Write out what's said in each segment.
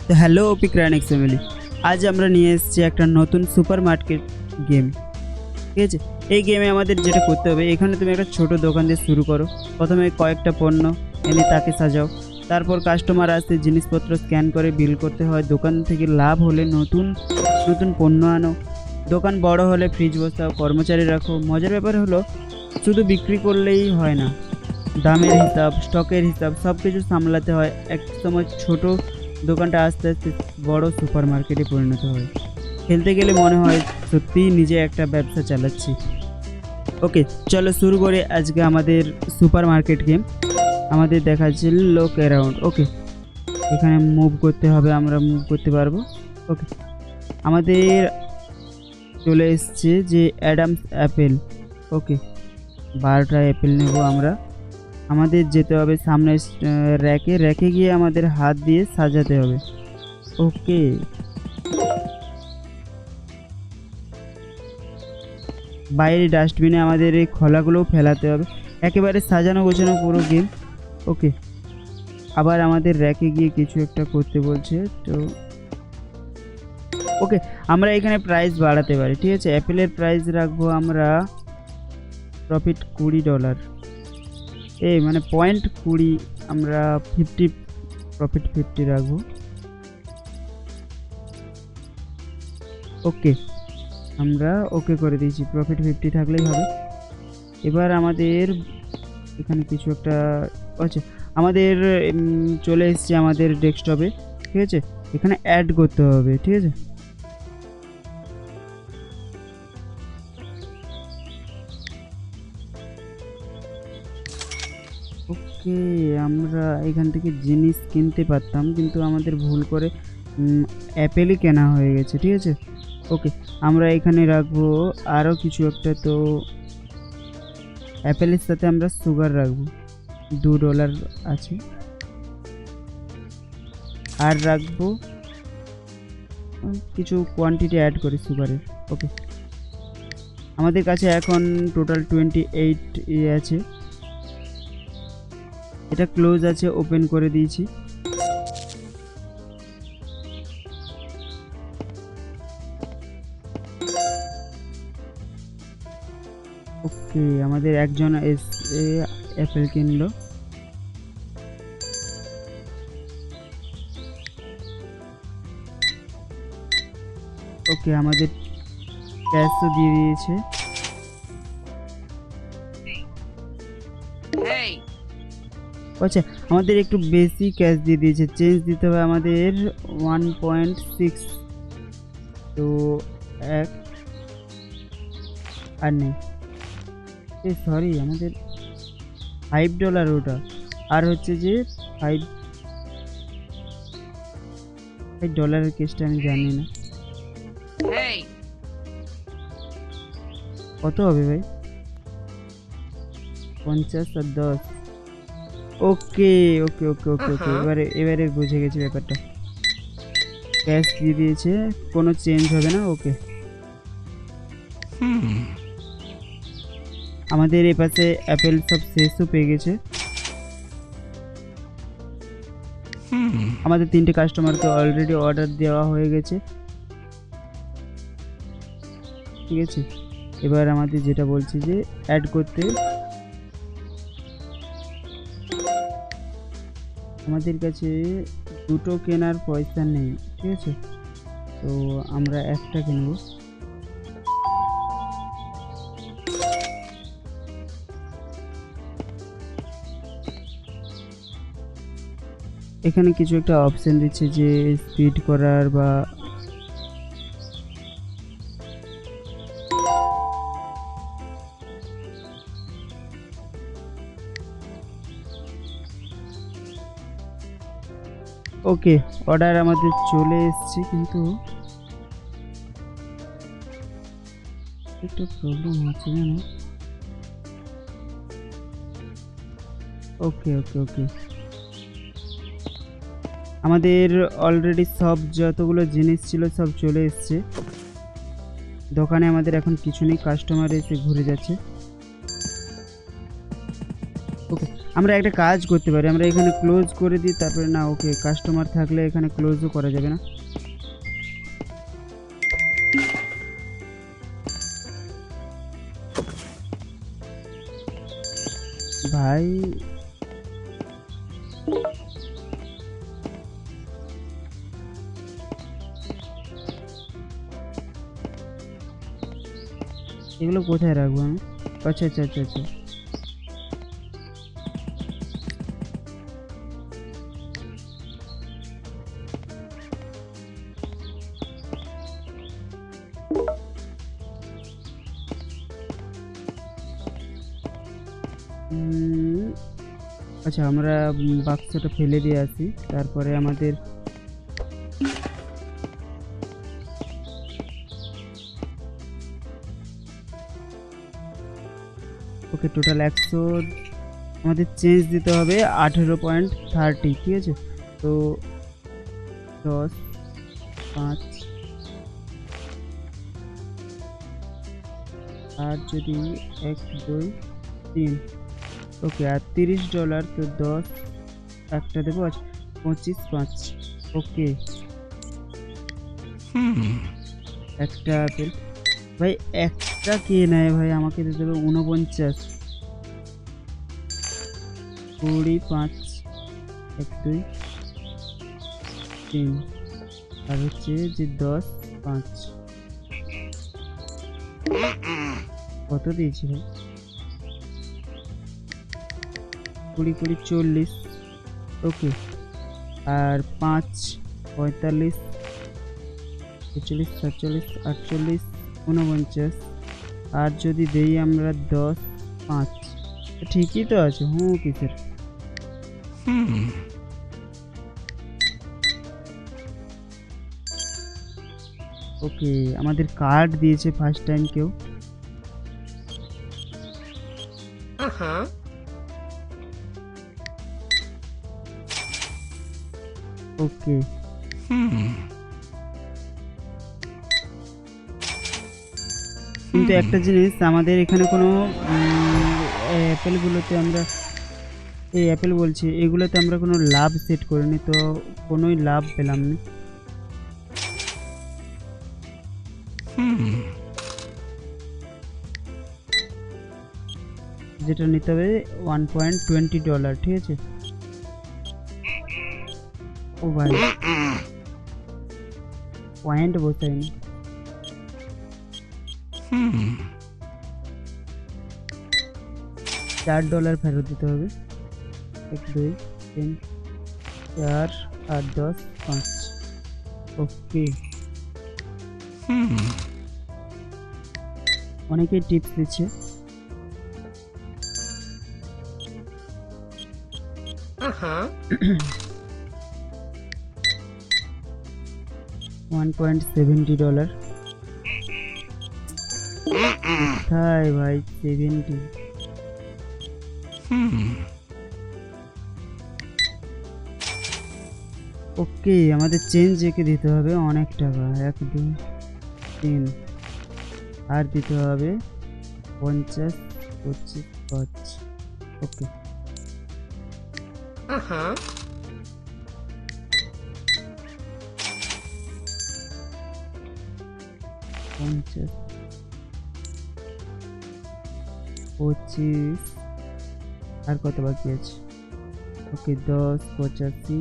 তো হ্যালো ওপি ক্রাইনিক্স ফ্যামিলি, আজ আমরা নিয়ে এসেছি একটা নতুন সুপার মার্কেট গেম। ঠিক আছে, এই গেমে আমাদের যেটা করতে হবে, এখানে তুমি একটা ছোট দোকান দিয়ে শুরু করো। প্রথমে কয়েকটা পণ্য এনে তাকে সাজাও। তারপর কাস্টমার আসতে জিনিসপত্র স্ক্যান করে বিল করতে হয়। দোকান থেকে লাভ হলে নতুন নতুন পণ্য আনো। দোকান বড় হলে ফ্রিজ বসাও, কর্মচারী রাখো। মজার ব্যাপার হলো শুধু বিক্রি করলেই হয় না, দামের হিসাব, স্টকের হিসাব সব কিছু সামলাতে হয়। এক সময় ছোট দোকানটা আস্তে আস্তে বড় সুপার মার্কেটে পরিণত হয়। খেলতে গেলে মনে হয় সত্যিই নিজে একটা ব্যবসা চালাচ্ছি। ওকে, চলো শুরু করে আজকে আমাদের সুপার মার্কেট গেম। আমাদের দেখাচ্ছে লোক অ্যারাউন্ড। ওকে, এখানে মুভ করতে হবে, আমরা মুভ করতে পারবো। ওকে, আমাদের চলে এসছে যে অ্যাডামস অ্যাপেল। ওকে, 12টা অ্যাপেল নেব আমরা। আমাদের যেতে হবে সামনে র্যাকে, র্যাকে গিয়ে আমাদের হাত দিয়ে সাজাতে হবে। ওকে, বাইরে ডাস্টবিনে আমাদের এই খোলাগুলোও ফেলাতে হবে। একেবারে সাজানো গোছানো পুরো গেম। ওকে, আবার আমাদের র্যাকে গিয়ে কিছু একটা করতে বলছে তো। ওকে, আমরা এখানে প্রাইস বাড়াতে পারি। ঠিক আছে, অ্যাপেলের প্রাইস রাখবো আমরা প্রফিট $20, এই মানে পয়েন্ট 20, আমরা 50 প্রফিট 50 রাখবো। ওকে, আমরা ওকে করে দিয়েছি, প্রফিট 50 থাকলেই হবে। এবার আমাদের এখানে কিছু একটা, আচ্ছা আমাদের চলে এসেছে আমাদের ডেস্কটপে। ঠিক আছে, এখানে অ্যাড করতে হবে। ঠিক আছে, ওকে, আমরা এখান থেকে জিনিস কিনতে পারতাম কিন্তু আমাদের ভুল করে অ্যাপেলই কেনা হয়ে গেছে। ঠিক আছে, ওকে, আমরা এখানে রাখবো আরও কিছু একটা। তো অ্যাপেলের সাথে আমরা সুগার রাখবো, $2 আছে। আর রাখবো কিছু কোয়ান্টিটি অ্যাড করি সুগারের। ওকে, আমাদের কাছে এখন টোটাল 28 আছে। এটা ক্লোজ আছে, ওপেন করে দিয়েছি। ওকে, আমাদের একজন এসে অ্যাপেল কিনলো। ওকে, আমাদের ক্যাশও দিয়ে দিয়েছে। আচ্ছা, আমাদের একটু বেশি ক্যাশ দিয়ে দিয়েছে, চেঞ্জ দিতে হবে আমাদের 1.6। তো এক আর নেই, সরি আমাদের $5 ওটা। আর হচ্ছে যে $5 কেসটা আমি জানি না কত হবে ভাই। 50 আর 10। ওকে ওকে ওকে ওকে ওকে, এবারে বুঝে গেছি ব্যাপারটা। ক্যাশ দিয়ে দিয়েছে, কোনো চেঞ্জ হবে না। ওকে, আমাদের এই পাশে অ্যাপেল সব শেষও পেয়ে গেছে। আমাদের 3টে কাস্টমারকে অলরেডি অর্ডার দেওয়া হয়ে গেছে। ঠিক আছে, এবার আমাদের যেটা বলছি যে অ্যাড করতে, আমাদের কাছে 2টো কেনার পয়সা নেই। ঠিক আছে, তো আমরা একটা কিনবো। এখানে কিছু একটা অপশন দিচ্ছে যে স্পিড করার বা ওকে, অর্ডার আমাদের চলে এসেছে কিন্তু একটা প্রবলেম হচ্ছে জানো। ওকে ওকে ওকে, আমাদের অলরেডি সব যতগুলো জিনিস ছিল সব চলে এসছে দোকানে। আমাদের এখন কিছু নেই, কাস্টমার এসে ঘুরে যাচ্ছে। ওকে, আমরা একটা কাজ করতে পারি, আমরা এখানে ক্লোজ করে দিই, তারপরে না ওকে কাস্টমার থাকলে এখানে ক্লোজও করা যাবে না। ভাই এগুলো কোথায় রাখবো আমি? আচ্ছা আচ্ছা আচ্ছা আচ্ছা, আচ্ছা আমরা বাক্সটা ফেলে দিয়ে আসি, তারপরে আমাদের ওকে টোটাল 100 আমাদের চেঞ্জ দিতে হবে 18.30, ঠিক আছে? তো 10 5 আর যদি 1 2 3, ওকে আর $30, তো 10 একটা দেবো, আচ্ছা 25 5, ওকে একটা আপেল। ভাই একটা কে নেয় ভাই, আমাকে দিতে হবে 49, 20 5 1 2 3 আর হচ্ছে যে 10 5, কত দিয়েছি ভাই? 20 20 40, ওকে আর 5 45 46 47 48 49, আর যদি দেই আমরা 10 5, ঠিকই তো আছে। কিসের ওকে আমাদের কার্ড দিয়েছে ফার্স্ট টাইম কেউ। ওকে কিন্তু একটা জিনিস, আমাদের এখানে কোনো অ্যাপেলগুলোতে আমরা এই অ্যাপেল বলছি এগুলোতে আমরা কোনো লাভ সেট করিনি, তো কোনোই লাভ পেলাম না। যেটা নিতে হবে $1.20, ঠিক আছে? ও ভাই পয়েন্ট বসাইনি। $4 ফেরত দিতে হবে। 1 2 3 4 8 10 5, ওকে অনেকেই টিপস দিচ্ছে। $1.70, কোথায় ভাই 70? ওকে আমাদের চেঞ্জ একে দিতে হবে অনেক টাকা, 1 2 3 আর দিতে হবে 50 25 5, ওকে পঞ্চাশ 25 আর কত বাকি আছে? ওকে 10 85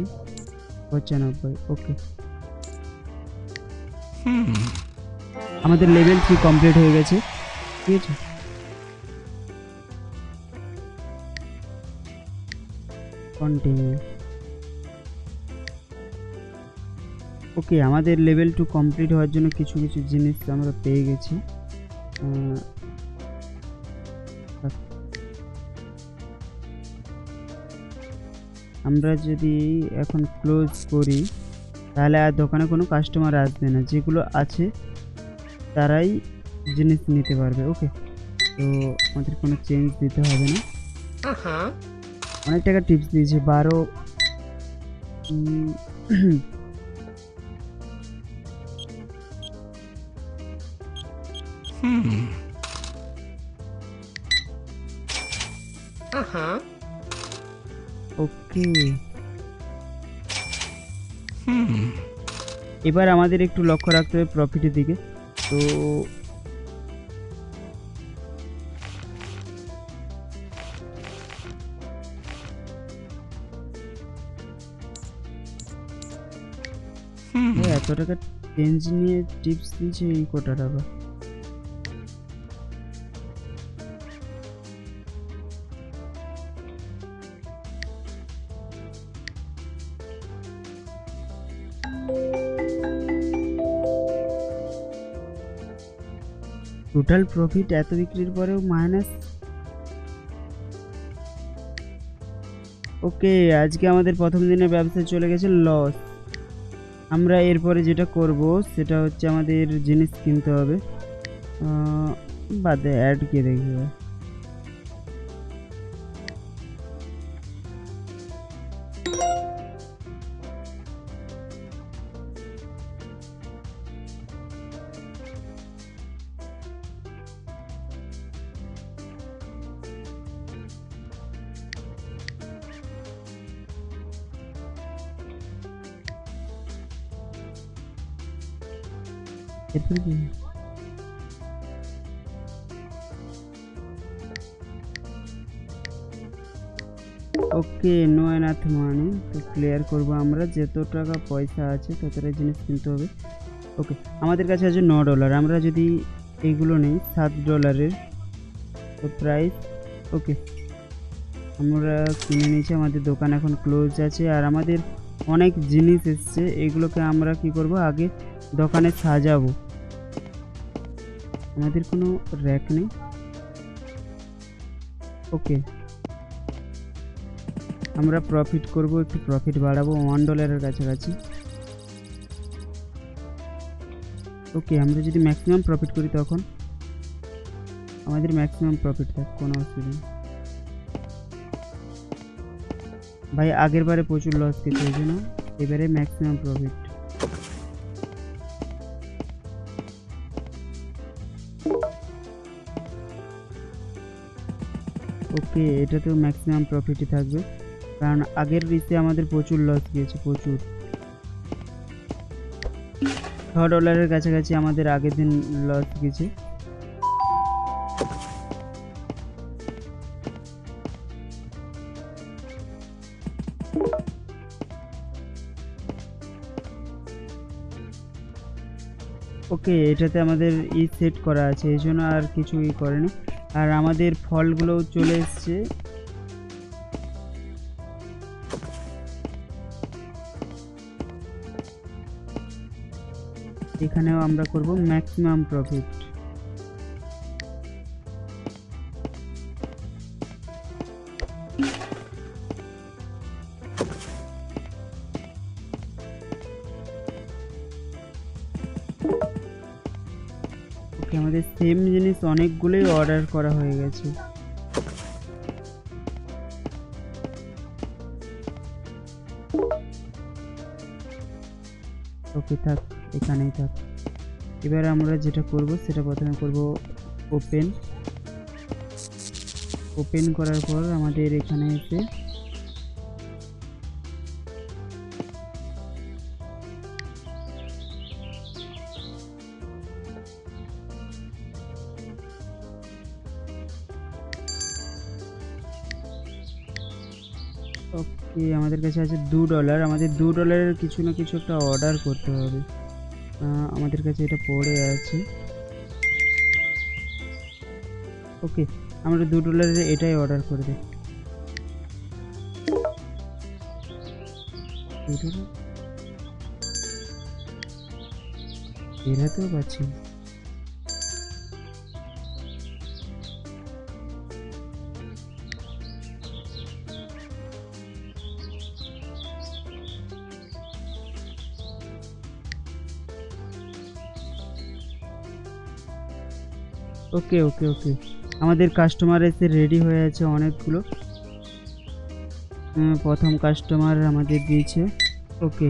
95, ওকে আমাদের লেভেল 3 কমপ্লিট হয়ে গেছে, ঠিক আছে? কন্টিনিউ। ওকে আমাদের লেভেল 2 কমপ্লিট হওয়ার জন্য কিছু কিছু জিনিস আমরা পেয়ে গেছি। আমরা যদি এখন ক্লোজ করি তাহলে আর দোকানে কোনো কাস্টমার আসবে না, যেগুলো আছে তারাই জিনিস নিতে পারবে। ওকে তো আমাদের কোনো চেঞ্জ দিতে হবে না। অনেক টাকা টিপস দিয়েছে 12 ওকে, এবার আমাদের একটু লক্ষ্য রাখতে হবে প্রফিটের দিকে। তো এত টাকা চেঞ্জ নিয়ে টিপস দিয়েছে এই কটা টাকা। টোটাল প্রফিট এত বিক্রির পরেও মাইনাস। ওকে, আজকে আমাদের প্রথম দিনের ব্যবসায় চলে গেছে লস। আমরা এরপরে যেটা করব সেটা হচ্ছে আমাদের জিনিস কিনতে হবে। বাদে অ্যাড কে দেখবে। এরপর কি ওকে, নো এনাথ মানি। তো ক্লিয়ার করব আমরা, যত টাকা পয়সা আছে ততটা জিনিস কিনতে হবে। ওকে, আমাদের কাছে আছে $9। আমরা যদি এইগুলো নেই $7 তো প্রাইস। ওকে, আমরা কিনে নিয়েছি। আমাদের দোকান এখন ক্লোজ আছে আর আমাদের অনেক জিনিস এসছে, এগুলোকে আমরা কি করব আগে দোকানে সাজাবো। আমাদের কোনো র্যাক নেই। ওকে, আমরা প্রফিট করব, একটু প্রফিট বাড়াবো $1 কাছাকাছি। ওকে, আমরা যদি ম্যাক্সিমাম প্রফিট করি তখন আমাদের ম্যাক্সিমাম প্রফিট থাকে, কোনো অসুবিধা নেই। ভাই আগের বারে প্রচুর লস খেতে হয়েছে না, এবারে ম্যাক্সিমাম প্রফিট। ওকে, এটা তো ম্যাক্সিমাম প্রফিটই থাকবে, কারণ আগের রিসে আমাদের প্রচুর লস গিয়েছে, প্রচুর। $6 কাছাকাছি আমাদের আগের দিন লস গেছে। ওকে, এটাতে আমাদের সেট করা আছে, এই জন্য আর কিছু করেনি। আর আমাদের ফলগুলোও চলে এসছে। এখানেও আমরা করব ম্যাক্সিমাম প্রফিট। ওকে, আমাদের সেম জিনিস অনেকগুলোই অর্ডার করা হয়ে গেছে। ওকে থাক, এখানেই থাক। এবার আমরা যেটা করব সেটা প্রথমে করব ওপেন। ওপেন করার পর আমাদের এখানে এসে ওকে, আমাদের কাছে আছে $2। আমাদের $2 কিছু না কিছু একটা অর্ডার করতে হবে। আমাদের কাছে এটা পড়ে আছে। ওকে, আমরা $2 এটাই অর্ডার করে দিই। এরাতেও পাচ্ছি। ওকে ওকে ওকে, আমাদের কাস্টমার এসে রেডি হয়ে আছে অনেকগুলো। প্রথম কাস্টমার আমাদের দিয়েছে। ওকে,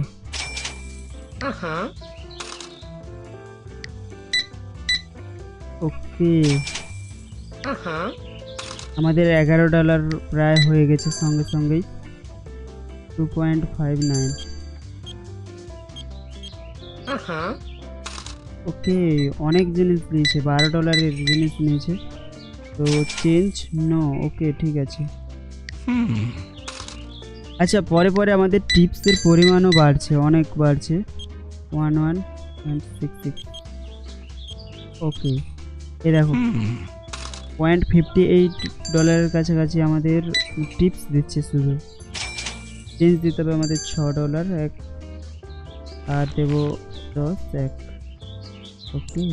ওকে, আমাদের $11 প্রায় হয়ে গেছে সঙ্গে সঙ্গেই। 2.59। ওকে, অনেক জিনিস নিয়েছে, $12 জিনিস নিয়েছে। তো চেঞ্জ নো, ওকে ঠিক আছে। আচ্ছা, পরে পরে আমাদের টিপসের পরিমাণও বাড়ছে, অনেক বাড়ছে। 11.66। ওকে, এ দেখো $0.58 কাছাকাছি আমাদের টিপস দিচ্ছে শুধু। চেঞ্জ দিতে হবে আমাদের $6 এক, আর দেবো 10 এক। ওকে,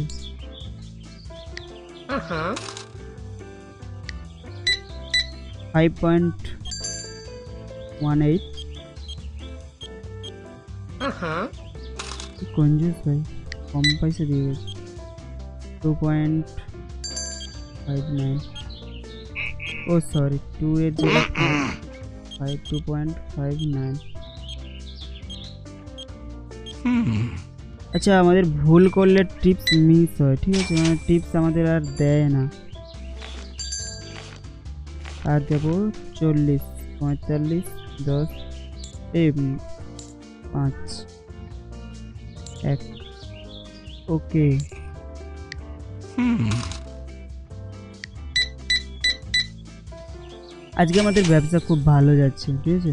5.18। কঞ্জুস ভাই, কম পয়সা দিয়ে গেছে। 2.59। ও সরি, 2 এর জায়গায় 2.59। আচ্ছা, আমাদের ভুল করলে টিপস মিস হয়, ঠিক আছে, মানে টিপস আমাদের আর দেয় না। আর দেবো 40, 45, 10, 5, 1। ওকে, আজকে আমাদের ব্যবসা খুব ভালো যাচ্ছে, ঠিক আছে।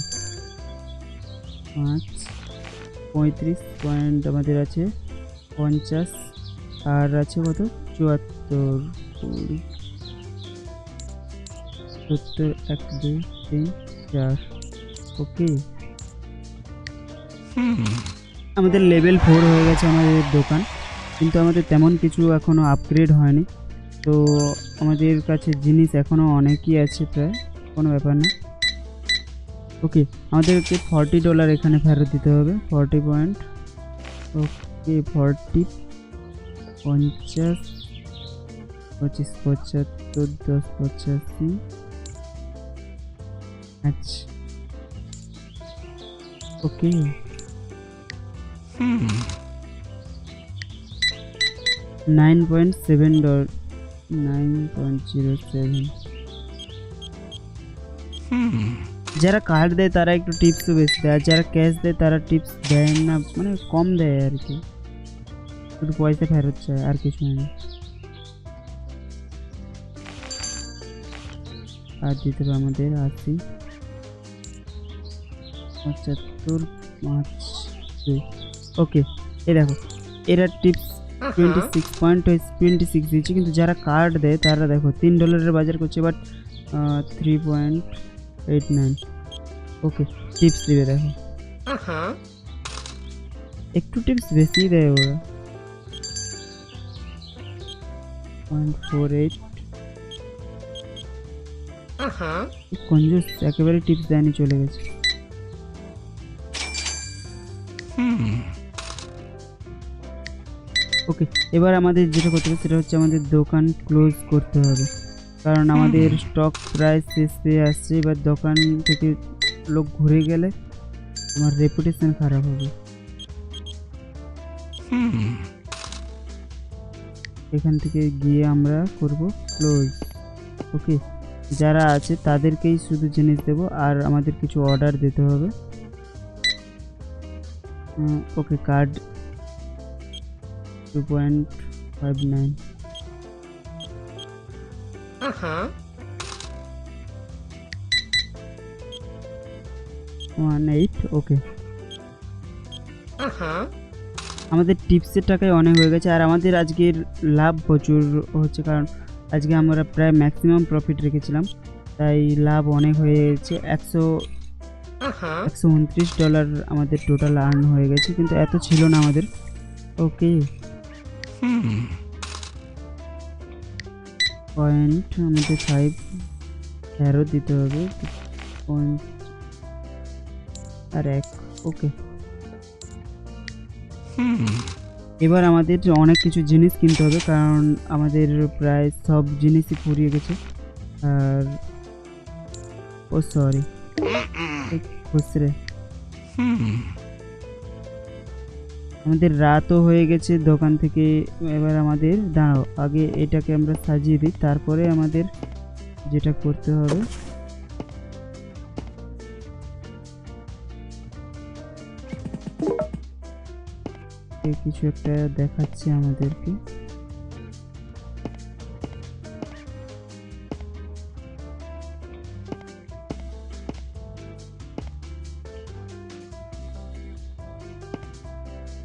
35 পয়েন্ট আমাদের আছে, 50, আর আছে কত, 74, 20, 70, 1, 2, 3, 4। ওকে, আমাদের লেভেল 4 হয়ে গেছে আমাদের দোকান, কিন্তু আমাদের তেমন কিছু এখনো আপগ্রেড হয়নি। তো আমাদের কাছে জিনিস এখনো অনেকই আছে, প্রায় কোনো ব্যাপার না। ওকে, আমাদেরকে $40 এখানে ফেরত দিতে হবে। 40 পয়েন্ট। ওকে, 40, 50, 25, 75, 10, 85। আচ্ছা, ওকে, $9.7, 9.07। যারা কার্ড দেয় তারা একটু টিপসও বেশি দেয়, আর যারা ক্যাশ দেয় তারা টিপস দেয় না, মানে কম দেয় আর কি, শুধু পয়সা ফেরত চায়, আর কিছু না। আর দিতে হবে আমাদের 80, 75, 5, 2। ওকে, এই দেখো, এরা টিপস 26.26 দিচ্ছে, কিন্তু যারা কার্ড দেয় তারা দেখো $3 বাজার করছে, বাট 3.89। ওকে, টিপস দিবে দেখো, একটু টিপস বেশি দেয় ওরা। 0.48। কঞ্জুস, একেবারে টিপস দেয়নি, চলে গেছে। ওকে, এবার আমাদের যেটা করতে হবে সেটা হচ্ছে আমাদের দোকান ক্লোজ করতে হবে, কারণ আমাদের স্টক প্রায় শেষ হয়ে আসছে। এবার দোকান থেকে লোক ঘুরে গেলে আমার রেপুটেশন খারাপ হবে। এখান থেকে গিয়ে আমরা করব ক্লোজ। ওকে, যারা আছে তাদেরকেই শুধু জিনিস দেবো, আর আমাদের কিছু অর্ডার দিতে হবে। ওকে, কার্ড 2.59। 18। ওকে, আমাদের টিপসের টাকায় অনেক হয়ে গেছে, আর আমাদের আজকের লাভ প্রচুর হচ্ছে, কারণ আজকে আমরা প্রায় ম্যাক্সিমাম প্রফিট রেখেছিলাম, তাই লাভ অনেক হয়ে গেছে। $129 আমাদের টোটাল আর্ন হয়ে গেছে, কিন্তু এত ছিল না আমাদের। ওকে, পয়েন্ট আমাদের 5 ফেরত দিতে হবে, পয়েন্ট আর 1। ওকে, এবার আমাদের অনেক কিছু জিনিস কিনতে হবে, কারণ আমাদের প্রায় সব জিনিসই ফুরিয়ে গেছে। আর ও সরি, খুচরে আমাদের রাতও হয়ে গেছে দোকান থেকে। এবার আমাদের দাঁড়াও, আগে এটাকে আমরা সাজিয়ে দিই, তারপরে আমাদের যেটা করতে হবে ওকে, কিছু একটা দেখাচ্ছে আমাদেরকে।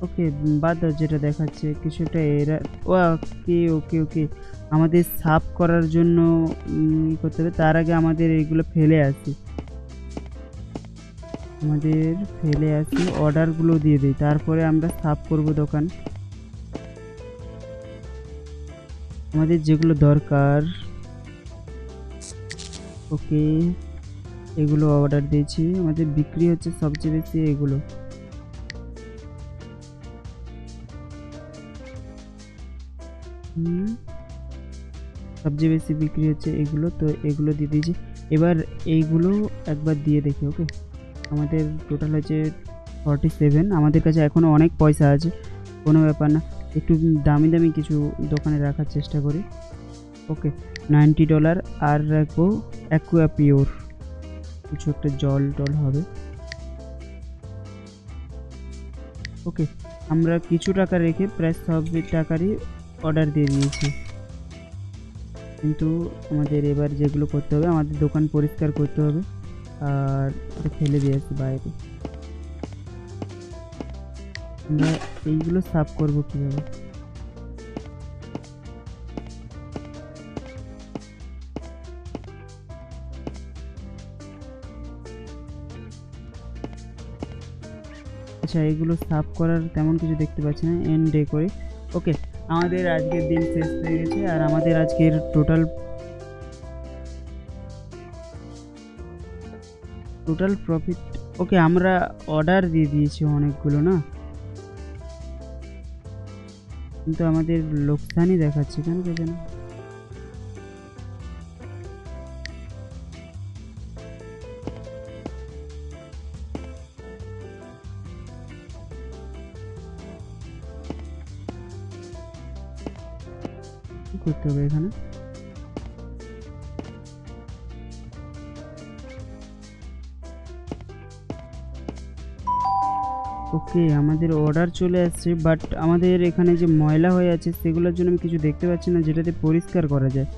ওকে, বাদ দাও, যেটা দেখাচ্ছে কিছু একটা এরা। ওকে ওকে ওকে, আমাদের সাফ করার জন্য করতে হবে। তার আগে আমাদের এইগুলো ফেলে আসি, অর্ডারগুলো দিয়ে দিই, তারপরে আমরা সাফ করব দোকান। আমাদের যেগুলো দরকার, ওকে, এগুলো অর্ডার দিয়েছি। আমাদের বিক্রি হচ্ছে সবচেয়ে বেশি এগুলো। সবচেয়ে বেশি বিক্রি হচ্ছে এগুলো, তো এগুলো দিয়ে দিয়েছি। এবার এইগুলো একবার দিয়ে দেখি। ওকে, আমাদের টোটাল হচ্ছে 47। আমাদের কাছে এখনও অনেক পয়সা আছে, কোনো ব্যাপার না। একটু দামি দামি কিছু দোকানে রাখার চেষ্টা করি। ওকে, $90 আর রাখবো অ্যাকুয়া পিওর, কিছু একটা জল টল হবে। ওকে, আমরা কিছু টাকা রেখে প্রায় সব টাকারই অর্ডার দিয়ে দিয়েছি। কিন্তু আমাদের এবার যেগুলো করতে হবে, আমাদের দোকান পরিষ্কার করতে হবে আর ফেলে দিয়ে আসি বাইরে। আমরা এইগুলো সাফ করবো কীভাবে? আচ্ছা, এগুলো সাফ করার তেমন কিছু দেখতে পাচ্ছি না, এন্ড ডে করে। ওকে, আমাদের আজকের দিন শেষ হয়ে গেছে আর আমাদের আজকের টোটাল প্রফিট। ওকে, আমরা অর্ডার দিয়ে দিয়েছি অনেকগুলো না, কিন্তু আমাদের লোকসানই দেখাচ্ছে কেন কে জানে। কি করতে হবে এখানে? ওকে, আমাদের অর্ডার চলে আসছে, বাট আমাদের এখানে যে ময়লা হয়ে আছে সেগুলোর জন্য আমি কিছু দেখতে পাচ্ছি না যেটাতে পরিষ্কার করা যায়।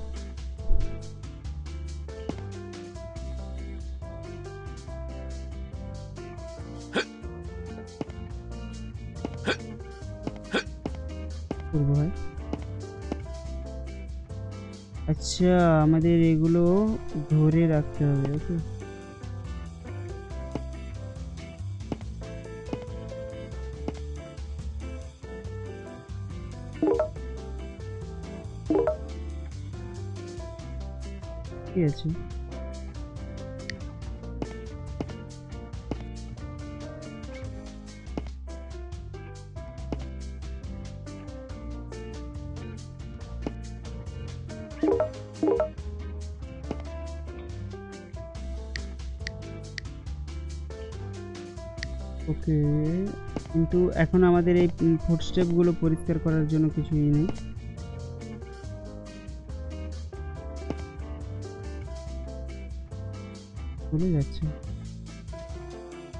করবো ভাই। আচ্ছা, আমাদের এগুলো ধরে রাখতে হবে। ওকে, ঠিক আছে। ওকে, কিন্তু এখন আমাদের এই ফুটস্টেপগুলো পরিষ্কার করার জন্য কিছুই নেই। চলে যাচ্ছে,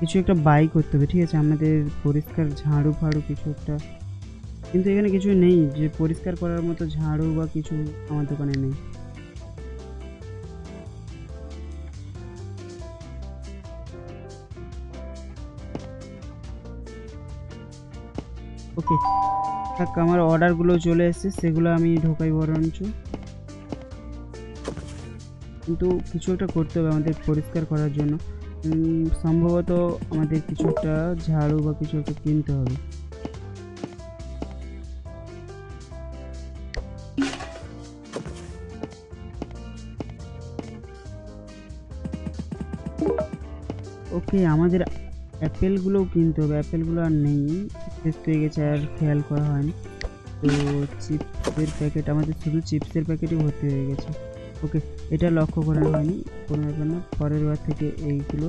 কিছু একটা বাই করতে হবে। ঠিক আছে, আমাদের পরিষ্কার ঝাড়ু ফাড়ু কিছু একটা, কিন্তু এখানে কিছু নেই যে পরিষ্কার করার মতো ঝাড়ু বা কিছু আমার দোকানে নেই। ওকে, থাক, আমার অর্ডারগুলো চলে এসেছে, সেগুলো আমি ঢোকাই বরঞ্চ। কিন্তু কিছু একটা করতে হবে আমাদের পরিষ্কার করার জন্য। সম্ভবত আমাদের কিছু একটা ঝাড়ু বা কিছু একটা কিনতে হবে। ওকে, আমাদের অ্যাপেলগুলোও কিনতে হবে। অ্যাপেলগুলো আর নেই, শেষ হয়ে গেছে, আর খেয়াল করা হয়নি। তো চিপসের প্যাকেট, আমাদের শুধু চিপসের প্যাকেটই ভর্তি হয়ে গেছে। ওকে, এটা লক্ষ্য করা হয়নি, কোনো ব্যাপার না, পরের বার থেকে এইগুলো।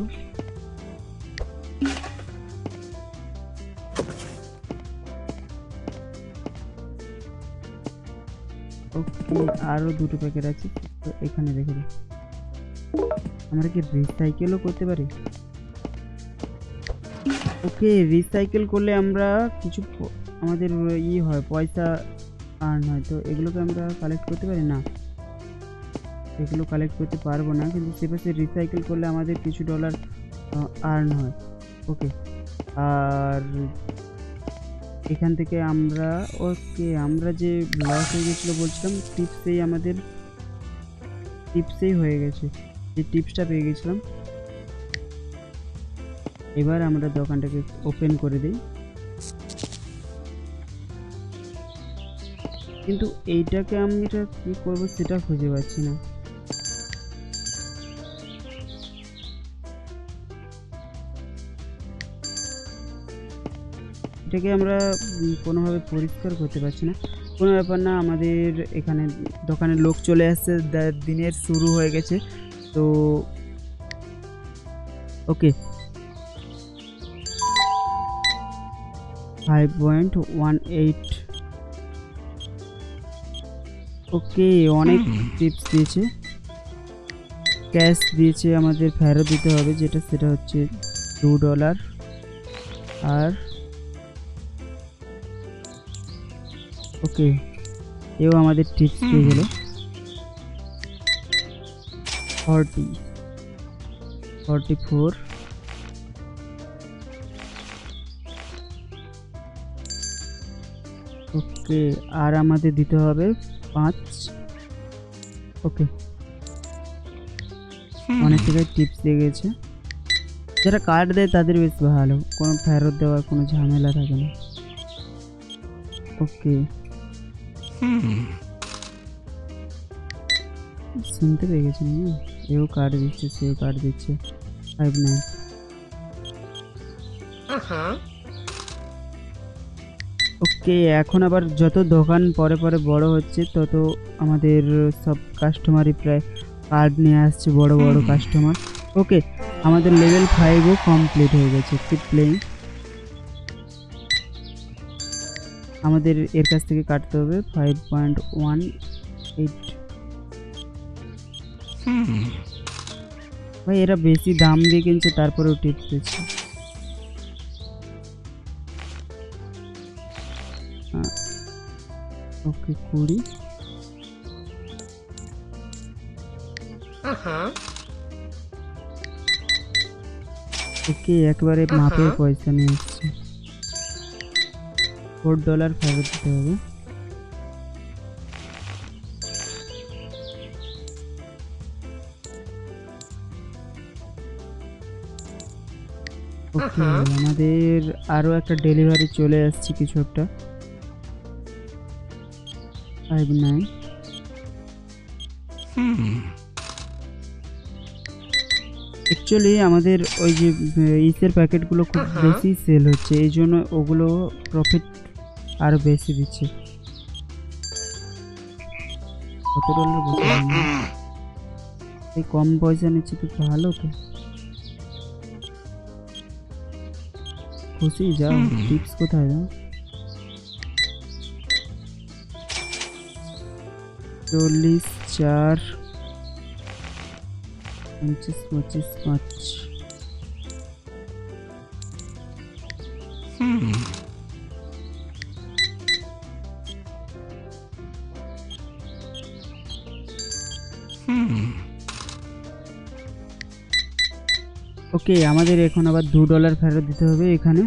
ওকে, আরও দুটো প্যাকেট আছে, তো এখানে রেখে দিই। আমরা কি রিসাইকেলও করতে পারি? ওকে, রিসাইকেল করলে আমরা কিছু আমাদের হয় পয়সা আর্ন হয়, তো এগুলোকে আমরা কালেক্ট করতে পারি না, এগুলো কালেক্ট করতে পারবো না, কিন্তু সেপাশে রিসাইকেল করলে আমাদের কিছু ডলার আর্ন হয়। ওকে, আর এখান থেকে আমরা যে লস হয়ে গেছিলো বলছিলাম টিপসেই হয়ে গেছে, যে টিপসটা পেয়ে গেছিলাম। এবার আমরা দোকানটাকে ওপেন করে দিই, কিন্তু এইটাকে আমরা কি করব সেটা খুঁজে পাচ্ছি না। এটাকে আমরা কোনোভাবে পরিষ্কার করতে পারছি না। কোনো ব্যাপার না, আমাদের এখানে দোকানে লোক চলে আসছে, দিনের শুরু হয়ে গেছে। তো ওকে, 5.18। ওকে, অনেক টিপস দিয়েছে, ক্যাশ দিয়েছে, আমাদের ফেরত দিতে হবে সেটা হচ্ছে $2। আর ওকে, এও আমাদের টিপস পেয়ে গেল 44। ওকে, আর আমাদের দিতে হবে 5। ওকে, অনেক জায়গায় টিপস দিয়ে গেছে। যারা কার্ড দেয় তাদের বেশ ভালো, কোনো ফেরত দেওয়ার কোনো ঝামেলা থাকে না। ওকে, শুনতে পেয়ে গেছেন, এও কার্ড দিচ্ছে, সেও কার্ড দিচ্ছে। 59। ওকে, এখন আবার যত দোকান পরে পরে বড় হচ্ছে তত আমাদের সব কাস্টমারই প্রায় কার্ড নিয়ে আসছে, বড় বড় কাস্টমার। ওকে, আমাদের লেভেল 5ও কমপ্লিট হয়ে গেছে। Keep playing. আমাদের এর কাছ থেকে কাটতে হবে 5.18। ভাই এরা বেশি দাম দিয়ে কিনছে, তারপরেও টিপস দিচ্ছে। ওকে, 20। ওকে, একবারে মাপে পয়সা নিয়ে আসছে, $4 ফেরত দিতে হবে। ওকে, আমাদের আরো একটা ডেলিভারি চলে আসছে, কিছু একটা 59। অ্যাকচুয়ালি আমাদের ওই যে ইসের প্যাকেটগুলো খুব বেশি সেল হচ্ছে, এই জন্য ওগুলো প্রফিট আরো বেশি দিচ্ছে। কত ডলার বলতে এই কম পয়সা নিচ্ছে, তো ভালো, তো খুশি। যাও, টিপস কোথায় দাও? 40, 4, 50, 25, 5। ওকে, আমাদের এখন আবার $2 ফেরত দিতে হবে। এখানে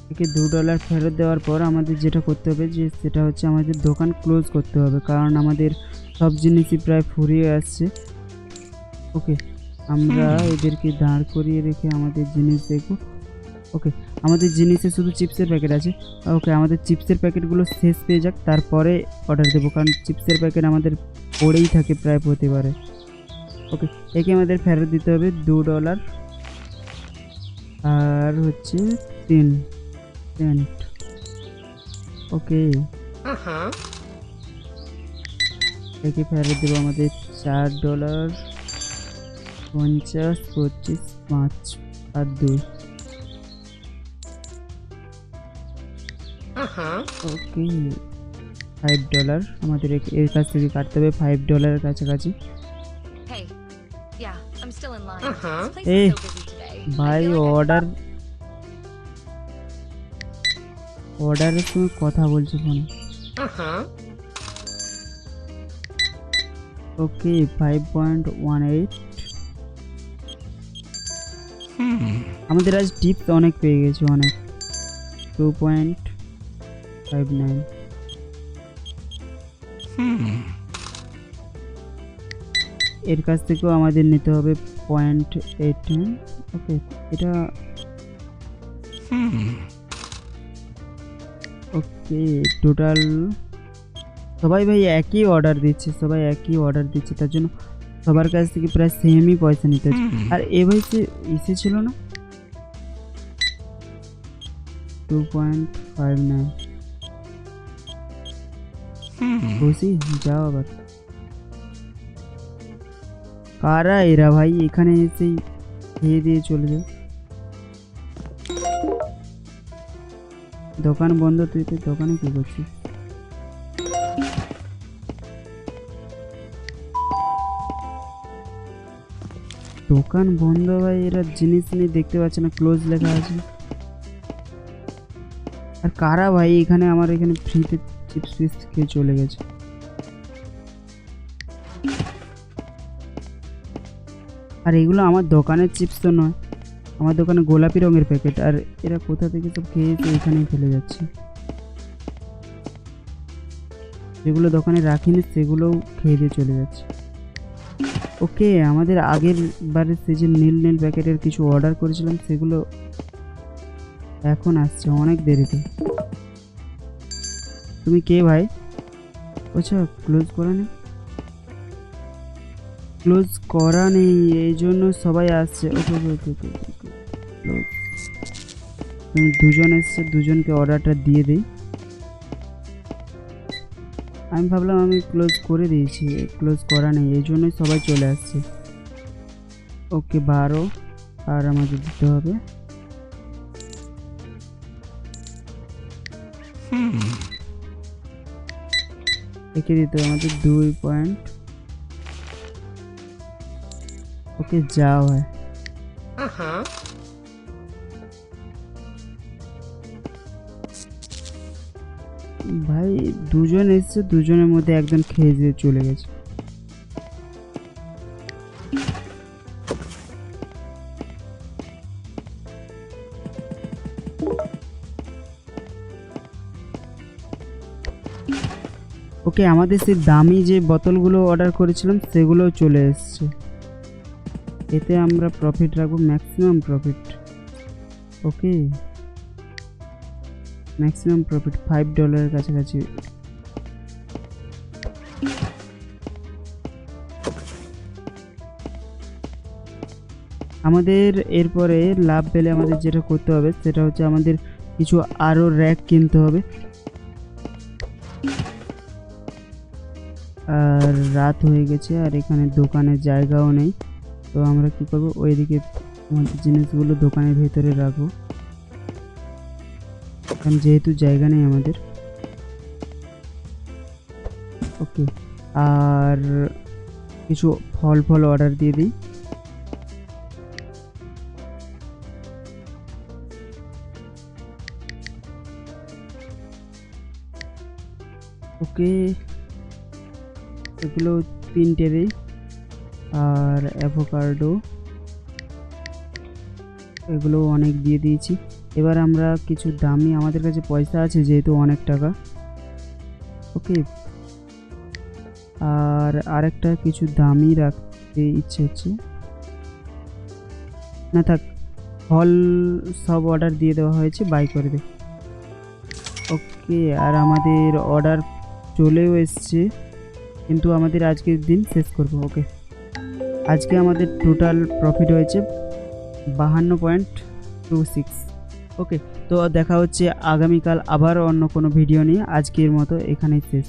থেকে $2 ফেরত দেওয়ার পর আমাদের যেটা করতে হবে সেটা হচ্ছে আমাদের দোকান ক্লোজ করতে হবে, কারণ আমাদের সব জিনিসই প্রায় ফুরিয়ে আসছে। ওকে, আমরা এদেরকে দাঁড় করিয়ে রেখে আমাদের জিনিস দেখব। ওকে, আমাদের জিনিসে শুধু চিপসের প্যাকেট আছে। ওকে, আমাদের চিপসের প্যাকেটগুলো শেষ পেয়ে যাক, তারপরে অর্ডার দেবো, কারণ চিপসের প্যাকেট আমাদের পড়েই থাকে প্রায় প্রতিবারে। ওকে, একে আমাদের ফেরত দিতে হবে $2 আর হচ্ছে 3 সেন্ট। ওকে, একে ফেরত দেবো আমাদের $4, 50, 25, 5 আর 2। ওকে, $5 আমাদের এর কাছ থেকে কাটতে হবে, $5 এর কাছাকাছি। ভাই অর্ডার অর্ডারের সময় কথা বলছে ফোনে। ওকে 5.18। আমাদের আজ টিপস অনেক পেয়ে গেছে, অনেক। 2.59। এর কাছ থেকেও আমাদের নিতে হবে 0.8। ওকে, এটা ওকে টোটাল সবাই ভাই একই অর্ডার দিচ্ছে, তার জন্য সবার কাছ থেকে প্রায় সেমই পয়সা নিতে হচ্ছে। আর এ ভাই সে ইসে ছিল না 2.59। খুশি যাও আবার। কারা এরা ভাই, এখানে এসেই খেয়ে দিয়ে চলে যাও। দোকান বন্ধ, তুই দোকানে কি করছিস? দোকান বন্ধ ভাই, এরা জিনিস নিয়ে দেখতে পাচ্ছে না, ক্লোজ লেখা আছে। আর কারা ভাই এখানে আমার এখানে ফ্রিতে চিপস ফিপস খেয়ে চলে গেছে। আর এগুলো আমার দোকানের চিপস তো নয়, আমার দোকানে গোলাপি রঙের প্যাকেট। আর এরা কোথা থেকে সব খেয়েছে এখানেই ফেলে যাচ্ছে। যেগুলো দোকানে রাখিনি সেগুলোও খেয়ে দিয়ে চলে যাচ্ছে। ওকে, আমাদের আগের বারে সে যে নীল নীল প্যাকেটের কিছু অর্ডার করেছিলাম সেগুলো এখন আসছে অনেক দেরিতে। তুমি কে ভাই? আচ্ছা, ক্লোজ করা নেই, এই জন্য সবাই আসছে। ওকে ওকে ওকে ওকে ক্লোজ। তুমি দুজন এসছে, দুজনকে অর্ডারটা দিয়ে দিই। আমি ভাবলাম আমি ক্লোজ করে দিয়েছি, ক্লোজ করা নেই, এই জন্যই সবাই চলে আসছে। ওকে 12 আর আমাদের দিতে হবে। একে দিতে হবে আমাদের 2 পয়েন্ট। ওকে যাও হয়। ভাই দুজন এসছে, দুজনের মধ্যে একজন খেয়ে দিয়ে চলে গেছে। ওকে, আমাদের সেই দামি যে বোতলগুলো অর্ডার করেছিলাম সেগুলো চলে এসছে। এতে আমরা প্রফিট রাখবো, ম্যাক্সিমাম প্রফিট। ওকে, ম্যাক্সিমাম প্রফিট $5 কাছাকাছি। আমাদের এরপরে লাভ পেলে আমাদের যেটা করতে হবে সেটা হচ্ছে আমাদের কিছু আরো র্যাক কিনতে হবে। আর রাত হয়ে গেছে আর এখানে দোকানের জায়গাও নেই, তো আমরা কি করব, ওইদিকে আমাদের জিনিসগুলো দোকানের ভেতরে রাখবো, কারণ যেহেতু জায়গা নেই আমাদের। ওকে, আর কিছু ফল অর্ডার দিয়ে দিই। ওকে, এগুলো 3টে দিই। আর অ্যাভোকাডো এগুলো অনেক দিয়ে দিয়েছি। এবার আমরা কিছু দামি, আমাদের কাছে পয়সা আছে যেহেতু অনেক টাকা। ওকে, আর আরেকটা কিছু দামি রাখতে ইচ্ছে হচ্ছে না, থাক, ফল সব অর্ডার দিয়ে দেওয়া হয়েছে, বাই করে দে। ওকে, আর আমাদের অর্ডার চলেও এসছে, কিন্তু আমাদের আজকের দিন শেষ করব। ওকে, আজকে আমাদের টোটাল প্রফিট হয়েছে 52.26। ওকে, তো দেখা হচ্ছে আগামীকাল আবার অন্য কোনো ভিডিও নিয়ে। আজকের মতো এখানেই শেষ।